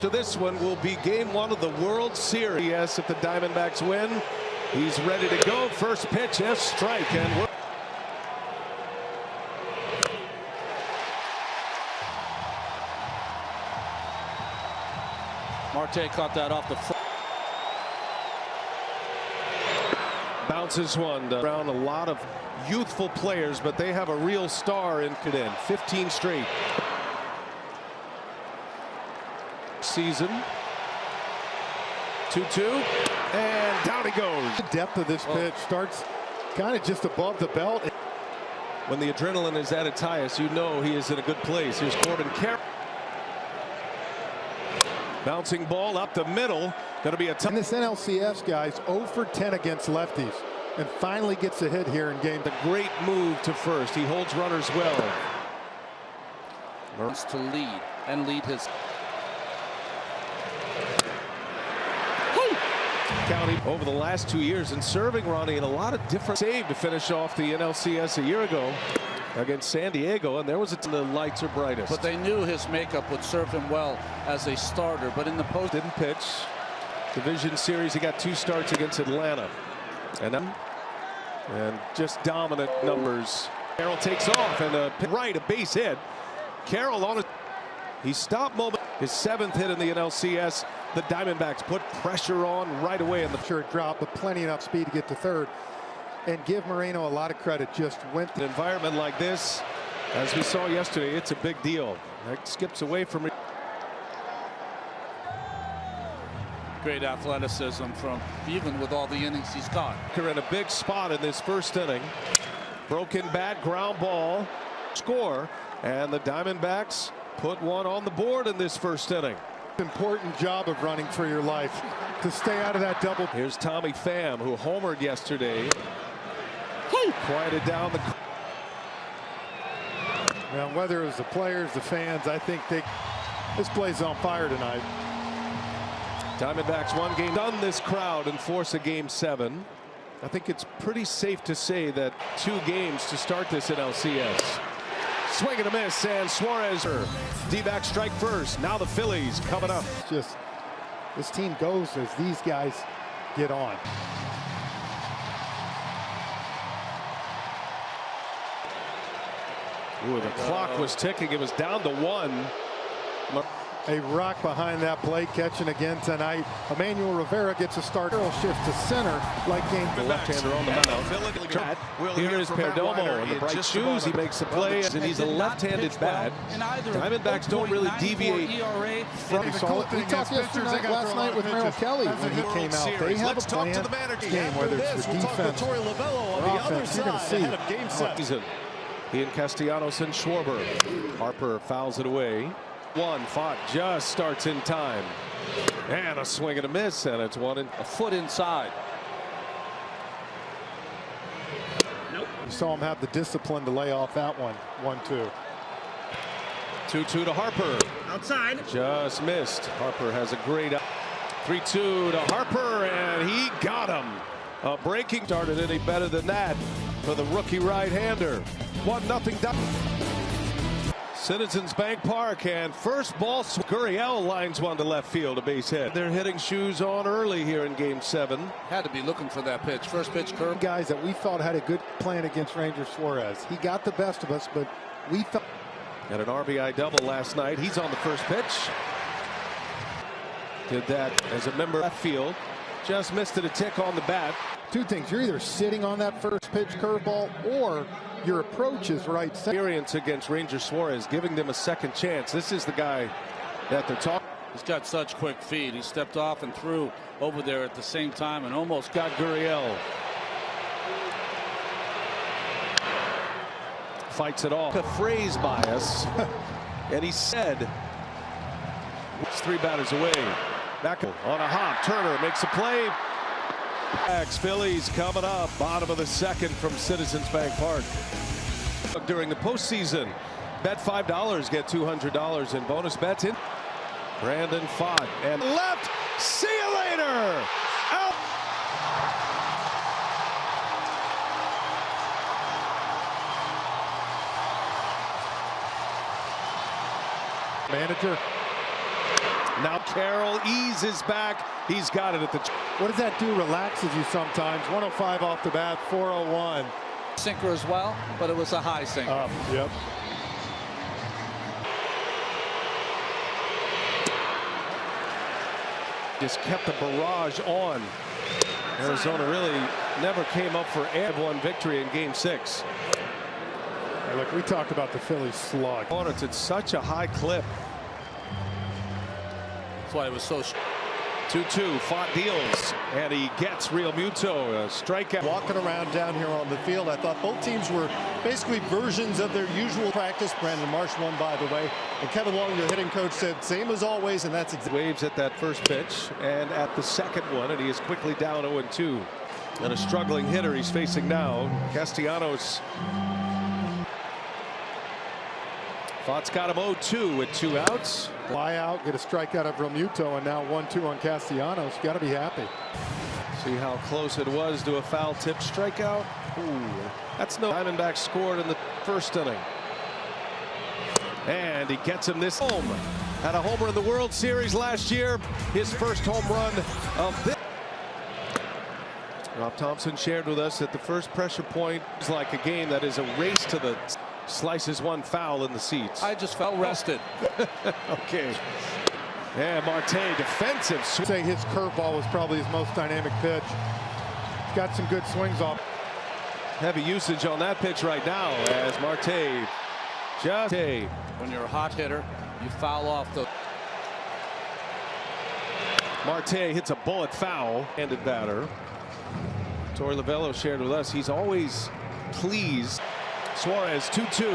To this one will be game 1 of the World Series. Yes, if the Diamondbacks win, he's ready to go. First pitch, strike, and Marte caught that off the front. Bounces one around a lot of youthful players, but they have a real star in Caden. 15 straight season. 2-2, and down he goes. The depth of this pitch starts kind of just above the belt. When the adrenaline is at its highest, you know he is in a good place. Here's Corbin Carroll. Bouncing ball up the middle. Going to be a tough. And this NLCS, guys, 0 for 10 against lefties, and finally gets a hit here in game. A great move to first. He holds runners well. Wants to lead and lead his county over the last 2 years and serving Ronnie in a lot of different save to finish off the NLCS a year ago against San Diego, and there was the lights are brightest. But they knew his makeup would serve him well as a starter. But in the post, didn't pitch. Division series, he got 2 starts against Atlanta, and just dominant numbers. Carroll takes off and a base hit. Carroll on it. He stopped moment. His 7th hit in the NLCS. The Diamondbacks put pressure on right away in the short drop, but plenty enough speed to get to third. And give Moreno a lot of credit. Just went an environment like this, as we saw yesterday, it's a big deal. That skips away from it. Great athleticism from even with all the innings he's got. In a big spot in this first inning. Broken bat, ground ball, score, and the Diamondbacks put one on the board in this first inning. Important job of running for your life to stay out of that double. Here's Tommy Pham, who homered yesterday. Quieted down the. Well, whether it was the players, the fans, I think this play's on fire tonight. Diamondbacks 1 game done this crowd and force a game 7. I think it's pretty safe to say that 2 games to start this NLCS. Swing and a miss, and Suarez. D-back strike first. Now the Phillies coming up. Just this team goes as these guys get on. Ooh, the clock was ticking. It was down to 1. A rock behind that plate, catching again tonight. Emmanuel Rivera gets a start. Shift to center like game. The left-hander on the mound. Here is Perdomo in the bright shoes. He makes the play, and he's a left-handed bat. Diamondbacks don't really deviate from. We talked yesterday last night with Merrill Kelly when he came out. They have a plan game, whether it's the defense or offense. You're going to see. He and Castellanos and Schwarber. Harper fouls it away. Fought just starts in time, and a swing and a miss, and it's a foot inside. Nope. You saw him have the discipline to lay off that one. 1-2. 2-2 to Harper. Outside. Just missed. Harper has a great 3-2 to Harper, and he got him. A breaking started any better than that for the rookie right-hander. 1-0 down. Citizens Bank Park, and first ball, Gurriel lines one to left field, a base hit. They're hitting shoes on early here in game 7. Had to be looking for that pitch. First pitch curve. Guys that we thought had a good plan against Ranger Suarez. He got the best of us, but we thought. Had an RBI double last night. He's on the first pitch. Did that as a member of left field. Just missed it a tick on the bat. 2 things. You're either sitting on that first pitch curveball, or your approach is right. Experience against Ranger Suarez, giving them a second chance. This is the guy that they're talking. He's got such quick feet. He stepped off and threw over there at the same time and almost got Gurriel. Fights it off. A phrase by us, and he said, it's 3 batters away. Back on a hop. Turner makes a play. Phillies coming up, bottom of the 2nd from Citizens Bank Park. During the postseason, bet $5, get $200 in bonus bets. In Brandon Pfaadt and left. See you later. Out. Manager. Now Carroll eases back. He's got it at the. What does that do? Relaxes you sometimes. 105 off the bat, 401. Sinker as well, but it was a high sinker. Yep. Just kept the barrage on. Arizona really never came up for a 1 victory in Game 6. Hey, look, we talked about the Phillies slug. It's at such a high clip. That's why it was so. 2-2, Font deals, and he gets Real Muto a strikeout. Walking around down here on the field, I thought both teams were basically versions of their usual practice. Brandon Marsh won, by the way, and Kevin Long, their hitting coach, said same as always, and that's exactly. Waves at that first pitch and at the second one, and he is quickly down 0-2. And a struggling hitter he's facing now, Castellanos. Font's got him 0-2 with 2 outs. Fly out, get a strikeout of Realmuto, and now 1-2 on Castellanos. Got to be happy. See how close it was to a foul tip strikeout. Ooh, that's no. Diamondbacks scored in the first inning. And he gets him this home. Had a homer in the World Series last year. His first home run of this. Rob Thompson shared with us that the first pressure point is like a game that is a race to the. Slices one foul in the seats. I just felt rested. Okay. Yeah, Marte defensive. I'd say his curveball was probably his most dynamic pitch. He's got some good swings off. Heavy usage on that pitch right now as Marte just. When you're a hot hitter, you foul off the. Marte hits a bullet foul. Handed batter. Torey Lovullo shared with us he's always pleased. Suarez 2-2.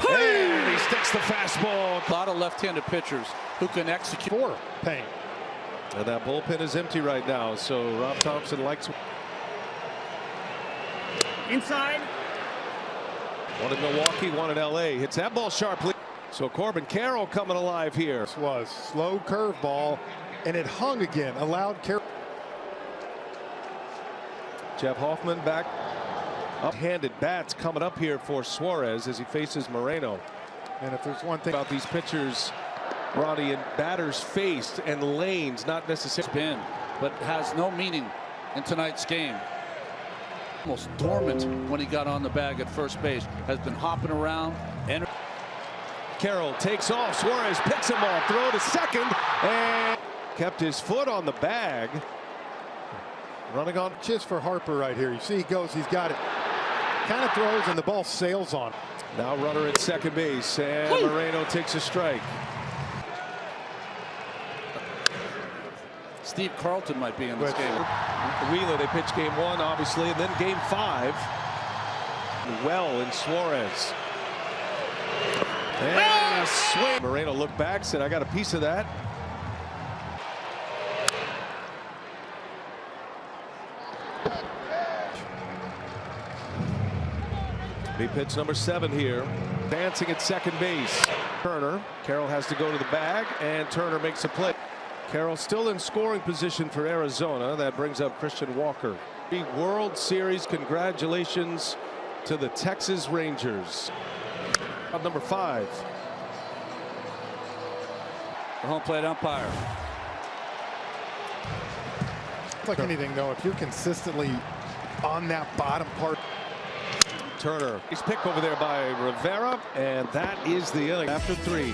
And he sticks the fastball. A lot of left-handed pitchers who can execute. For Payne. And that bullpen is empty right now, so Rob Thompson likes. Inside. One in Milwaukee, one in LA. Hits that ball sharply. So Corbin Carroll coming alive here. This was slow curveball, and it hung again. Allowed Carroll. Jeff Hoffman back. Up-handed bats coming up here for Suarez as he faces Moreno. And if there's one thing about these pitchers, Ronnie, and batters faced and lanes not necessarily been, but has no meaning in tonight's game. Almost dormant when he got on the bag at first base. Has been hopping around. And Carroll takes off. Suarez picks him off. Throw to second and kept his foot on the bag. Running on. Just for Harper right here. You see he goes. He's got it. Kind of throws and the ball sails on. Now runner at second base and Moreno takes a strike. Steve Carlton might be in this game. Wheeler, they pitch game 1 obviously, and then game 5. Well in Suarez. And a swing. Moreno looked back, said I got a piece of that. Be pitch number 7 here. Dancing at second base. Turner. Carroll has to go to the bag, and Turner makes a play. Carroll still in scoring position for Arizona. That brings up Christian Walker. The World Series, congratulations to the Texas Rangers. Number 5. The home plate umpire. It's like anything, though, if you're consistently on that bottom part. Turner. He's picked over there by Rivera, and that is the inning after 3.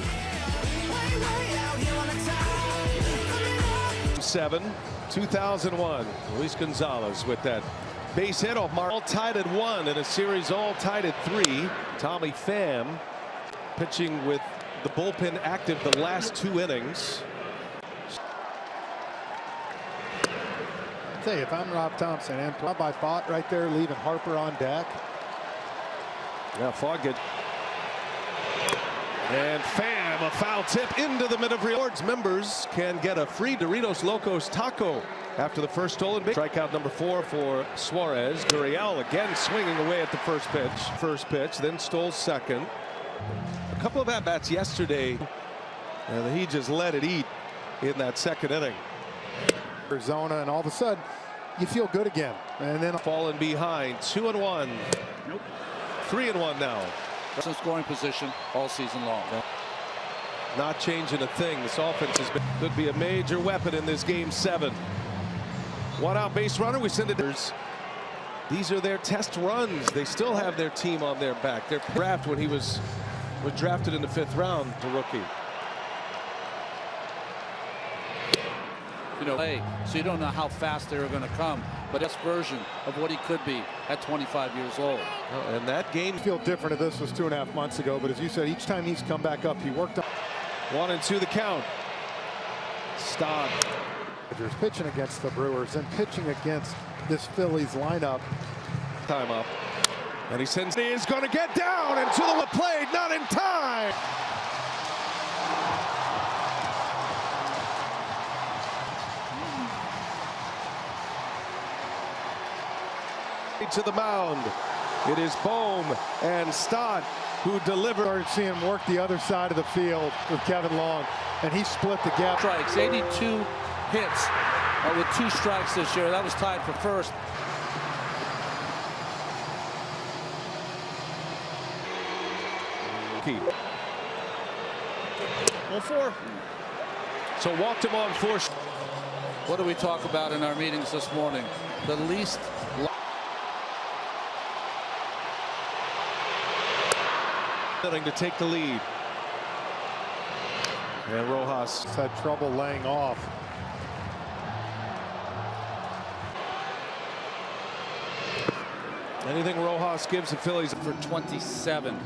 2001. Luis Gonzalez with that base hit off Mark. All tied at 1 in a series all tied at 3. Tommy Pham pitching with the bullpen active the last 2 innings. I'll tell you, if I'm Rob Thompson and by Fott right there leaving Harper on deck. Now Fogg and Pham, a foul tip into the middle of Rewards. Members can get a free Doritos Locos taco after the first stolen base. Strikeout number 4 for Suarez. Gurriel again swinging away at the first pitch, then stole second. A couple of at-bats yesterday, and he just let it eat in that second inning. Arizona, and all of a sudden you feel good again, and then falling behind 2-1. Nope. 3-1 now. In scoring position all season long. not changing a thing. This offense could be a major weapon in this game 7. One out base runner. We send it. These are their test runs. They still have their team on their back. Their draft when he was drafted in the 5th round, the rookie. You know, so you don't know how fast they're going to come, but that's version of what he could be at 25 years old. And that game feel different if this was 2.5 months ago, but as you said, each time he's come back up, he worked on. 1-2 the count. Stop. Pitching against the Brewers and pitching against this Phillies lineup. Time up. And he sends. He is going to get down into the plate, not in time. To the mound. It is Bohm and Stott who delivered. Started seeing him work the other side of the field with Kevin Long, and he split the gap. Strikes, 82 hits with 2 strikes this year. That was tied for first. Well, 4. So walked him on 4. What do we talk about in our meetings this morning? The least. To take the lead. And Rojas had trouble laying off. Anything Rojas gives the Phillies for 27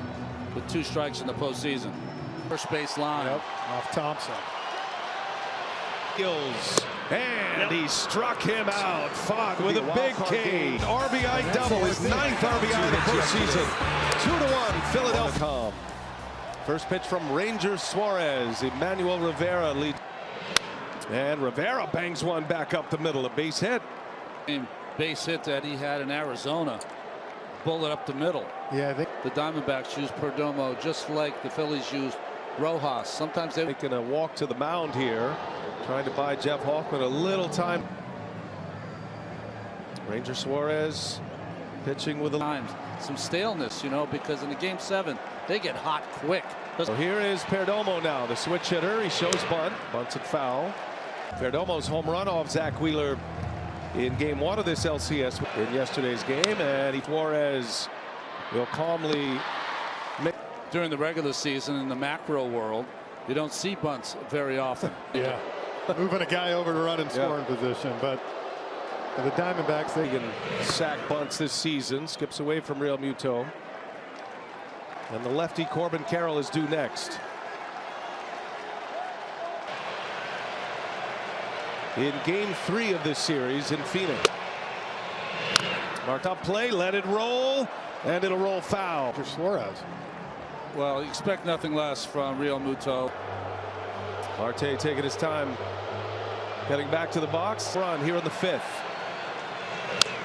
with 2 strikes in the postseason. First base line. Yep, off Thompson. And he struck him out. Fought with a big K. RBI double, his 9th RBI of the postseason. 2-1 Philadelphia. First pitch from Ranger Suarez. Emmanuel Rivera leads. And Rivera bangs one back up the middle. A base hit. Base hit that he had in Arizona. Bullet up the middle. Yeah, I think the Diamondbacks used Perdomo just like the Phillies used Rojas. Sometimes they're making a walk to the mound here, trying to buy Jeff Hoffman a little time. Ranger Suarez pitching with some staleness, you know, because in the game 7 they get hot quick. So here is Perdomo now, the switch hitter. He shows bunt, bunts it foul. Perdomo's home run off Zach Wheeler in game 1 of this LCS in yesterday's game, and Suarez will calmly make. During the regular season in the macro world, you don't see bunts very often. Yeah, moving a guy over to run in scoring position, but for the Diamondbacks, they can sack bunts this season. Skips away from Real Muto, and the lefty Corbin Carroll is due next. In game 3 of this series in Phoenix. Marked up play, let it roll, and it'll roll foul. For Suarez. Well, you expect nothing less from Real Muto. Marte taking his time, getting back to the box. Run here in the 5th.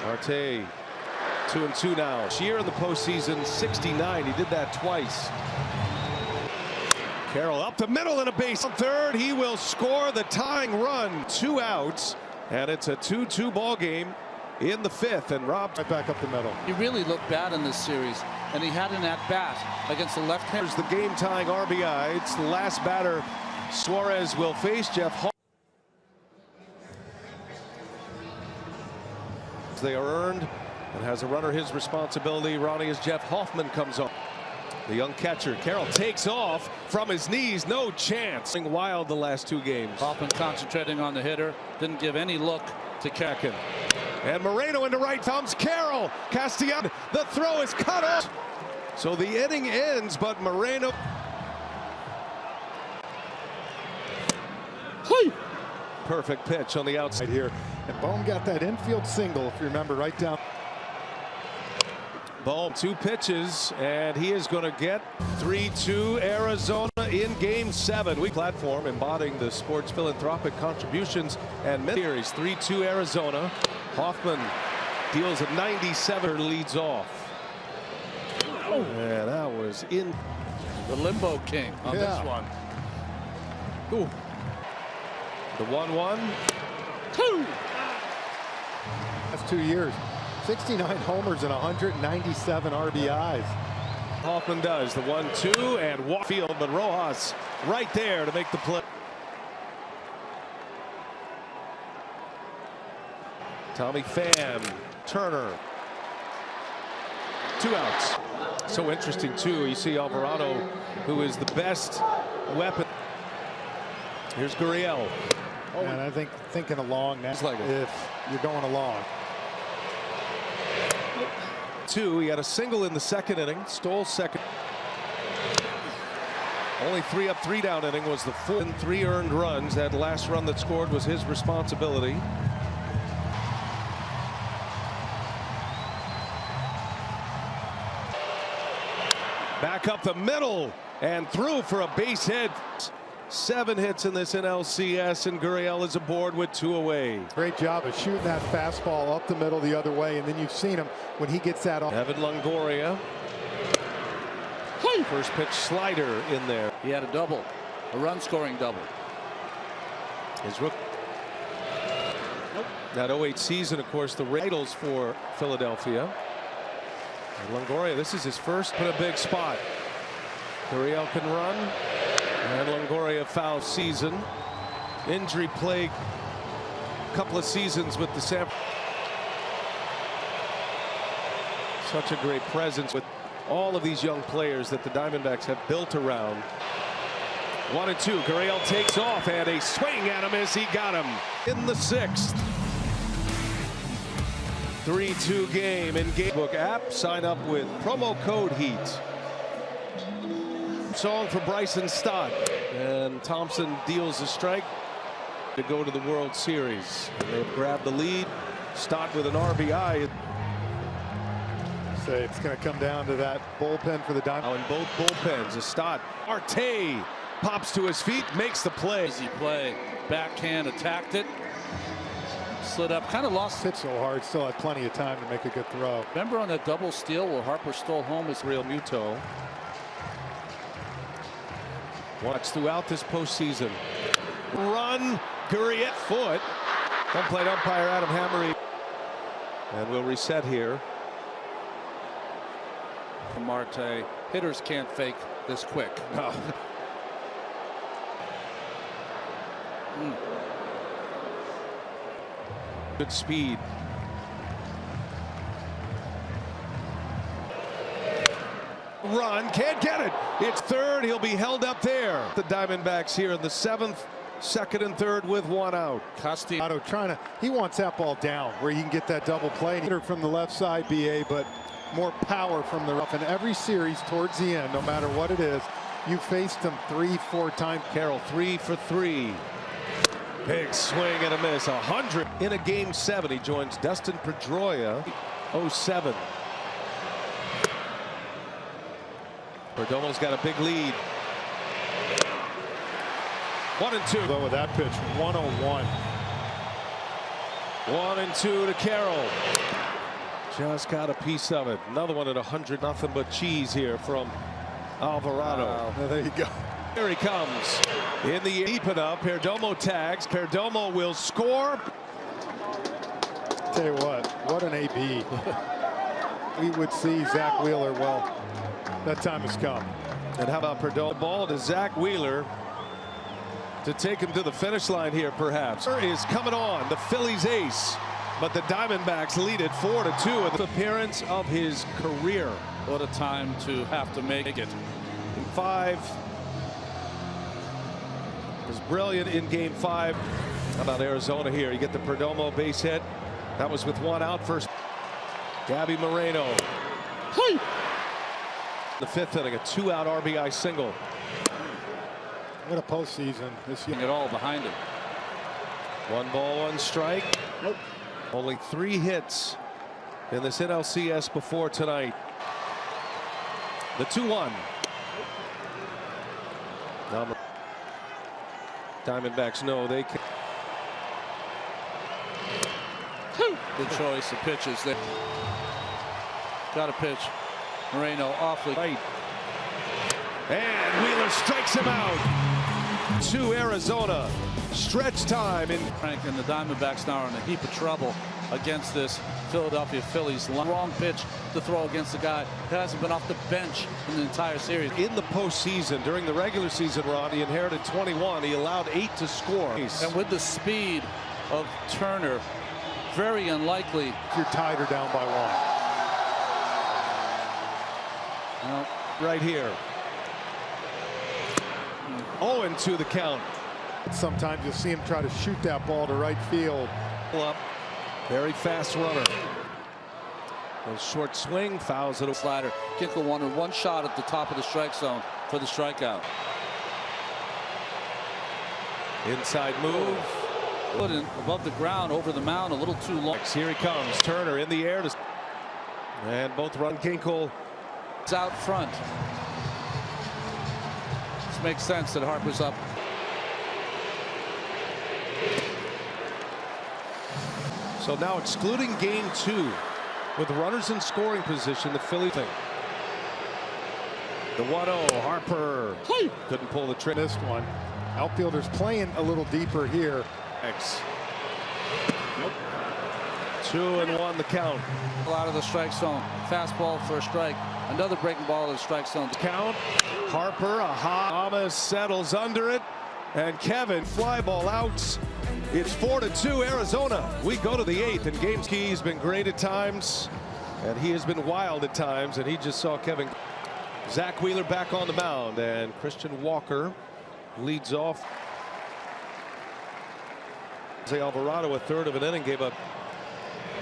Marte 2-2 now. Shear in the postseason 69. He did that twice. Carroll up the middle and a base on 3rd. He will score the tying run. 2 outs, and it's a 2-2 ball game in the 5th. And Rob right back up the middle. He really looked bad in this series, and he had an at-bat against the left-hander. Here's the game-tying RBI. It's the last batter Suarez will face. Jeff Hoffman. They are earned, and has a runner his responsibility. Ronnie, as Jeff Hoffman comes on. The young catcher Carroll takes off from his knees. No chance. Wild the last 2 games. Hoffman concentrating on the hitter. Didn't give any look to Kakin. And Moreno into right comes Carroll. Castellano. The throw is cut off. So the inning ends, but Moreno. Perfect pitch on the outside here. And Bohm got that infield single, if you remember, right down. Bohm 2 pitches, and he is going to get 3-2 Arizona in game 7. We platform embodying the sports philanthropic contributions and series. 3-2 Arizona. Hoffman deals a 97, leads off. And that was in the limbo king on this one. Ooh. The 1-1. That's 2 years. 69 homers and 197 RBIs. Hoffman does the 1-2 and walk field, but Rojas right there to make the play. Tommy Pham, Turner. 2 outs. So interesting too. You see Alvarado, who is the best weapon. Here's Gurriel. Oh, and I think thinking along now, like if you're going along. 2. He had a single in the second inning, stole second. Only 3 up, 3 down inning was the 4th and 3 earned runs. That last run that scored was his responsibility. Back up the middle and through for a base hit. 7 hits in this NLCS, and Gurriel is aboard with 2 away. Great job of shooting that fastball up the middle the other way, and then you've seen him when he gets that off. Evan Longoria. First pitch slider in there. He had a double, a run-scoring double. His rookie. That 08 season, of course, the titles for Philadelphia. And Longoria, this is his first in a big spot. Gurriel can run. And Longoria foul season. Injury plague. Couple of seasons with the San. Such a great presence with all of these young players that the Diamondbacks have built around. 1-2. Gurriel takes off and a swing at him as he got him in the 6th. 3-2 game in Gamebook app. Sign up with promo code HEAT. Song for Bryson Stott, and Thompson deals a strike to go to the World Series. And they've grabbed the lead. Stott with an RBI. So it's going to come down to that bullpen for the Diamondbacks. Now in both bullpens, a Stott. Arte pops to his feet, makes the play. Easy play, backhand, attacked it, slid up, kind of lost. Hit so hard, still had plenty of time to make a good throw. Remember on that double steal where Harper stole home his Real Muto. Watch throughout this postseason. Run, Gurriel, foot. Home plate umpire Adam Hammery. And we'll reset here. Marte. Hitters can't fake this quick. Oh. Good speed. Run, can't get it. It's third. He'll be held up there. The Diamondbacks here in the 7th, 2nd and 3rd with 1 out. Castellano he wants that ball down where he can get that double play. From the left side, BA, but more power from the rough. In every series towards the end, no matter what it is, you faced him 3-4 times. Carroll 3 for 3. Big swing and a miss. 100 in a game 7. He joins Dustin Pedroia. 07. Perdomo's got a big lead. 1-2. Though with that pitch, 101. 1-2 to Carroll. Just got a piece of it. Another one at 100. Nothing but cheese here from Alvarado. There you go. Here he comes. In the deep enough. Perdomo tags. Perdomo will score. Tell you what an AB. We would see Zach Wheeler. Well, that time has come. And how about Perdomo? Ball to Zach Wheeler to take him to the finish line here, perhaps. Is coming on, the Phillies ace. But the Diamondbacks lead it 4-2 in the appearance of his career. What a time to have to make it. In 5. Was brilliant in game 5. How about Arizona here? You get the Perdomo base hit. That was with 1 out first. Gabby Moreno. Hey. The 5th inning, a 2-out RBI single. What a postseason this year. It all behind him. 1 ball, 1 strike. Nope. Only 3 hits in this NLCS before tonight. The 2-1. Now, Diamondbacks know they can. Good choice of pitches there. Got a pitch. Moreno awfully right. And Wheeler strikes him out. 4-2 Arizona. Stretch time in Frank and the Diamondbacks now are in a heap of trouble against this Philadelphia Phillies. Wrong pitch to throw against the guy that hasn't been off the bench in the entire series. in the postseason. During the regular season, Ron, he inherited 21. He allowed 8 to score. And with the speed of Turner, very unlikely. If you're tied or down by 1. Well, Right here. 0-2 the count. Sometimes you'll see him try to shoot that ball to right field. Up. Very fast runner. A short swing, fouls it. a slider. Kinkle wanted one shot at the top of the strike zone for the strikeout. Inside move. Put in above the ground, over the mound, a little too long. Here he comes. Turner in the air. And both run. Kinkle. It's out front. This makes sense that Harper's up. So now excluding game 2 with runners in scoring position, the Philly thing. The 1-0, Harper couldn't pull the trigger. Missed one. Outfielders playing a little deeper here. X. 2-1 the count. Out of the strike zone. Fastball for a strike. Another breaking ball to the strike zone. Count. Harper, a hot. Thomas settles under it. And Kevin, fly ball out. It's 4-2 Arizona. We go to the 8th, and Gameski's been great at times, and he has been wild at times, and he just saw Kevin. Zach Wheeler back on the mound, and Christian Walker leads off. Jose Alvarado, a third of an inning, gave up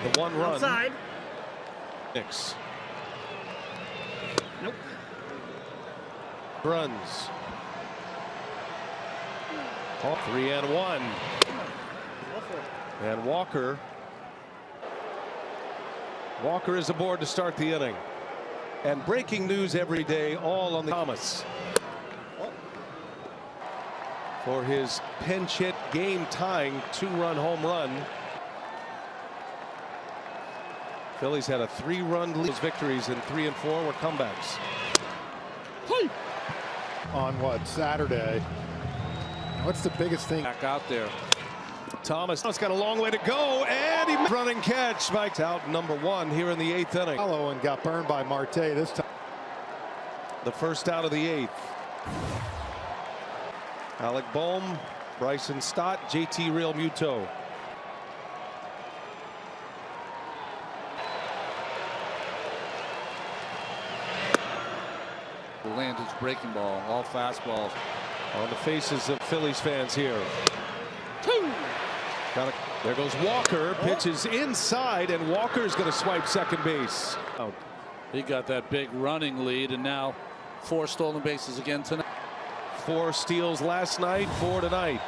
the 1 run. Outside. Nix. Nope. Runs. 3-1. And Walker is aboard to start the inning. And breaking news every day, all on the Thomas for his pinch hit game tying 2-run home run. Phillies had a 3-run lead. Victories in 3 and 4 were comebacks. On what, Saturday? What's the biggest thing? Back out there. Thomas got a long way to go, and he running catch. Mike's out number 1 here in the 8th inning. Follow and got burned by Marte this time. The first out of the 8th. Alec Bohm, Bryson Stott, JT Real Muto. Landed breaking ball, all fastballs. On the faces of Phillies fans here. There goes Walker, pitches inside, and Walker's going to swipe second base. He got that big running lead, and now 4 stolen bases again tonight. 4 steals last night, 4 tonight.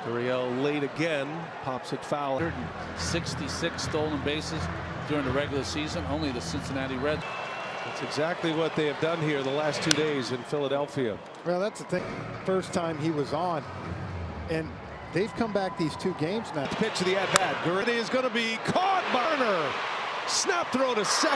Gurriel late again, pops it foul. 166 stolen bases during the regular season. Only the Cincinnati Reds. That's exactly what they have done here the last 2 days in Philadelphia. Well, that's the thing. First time he was on, and they've come back these 2 games now. Pitch of the at-bat. Gurriel is going to be caught by Turner. Snap throw to second.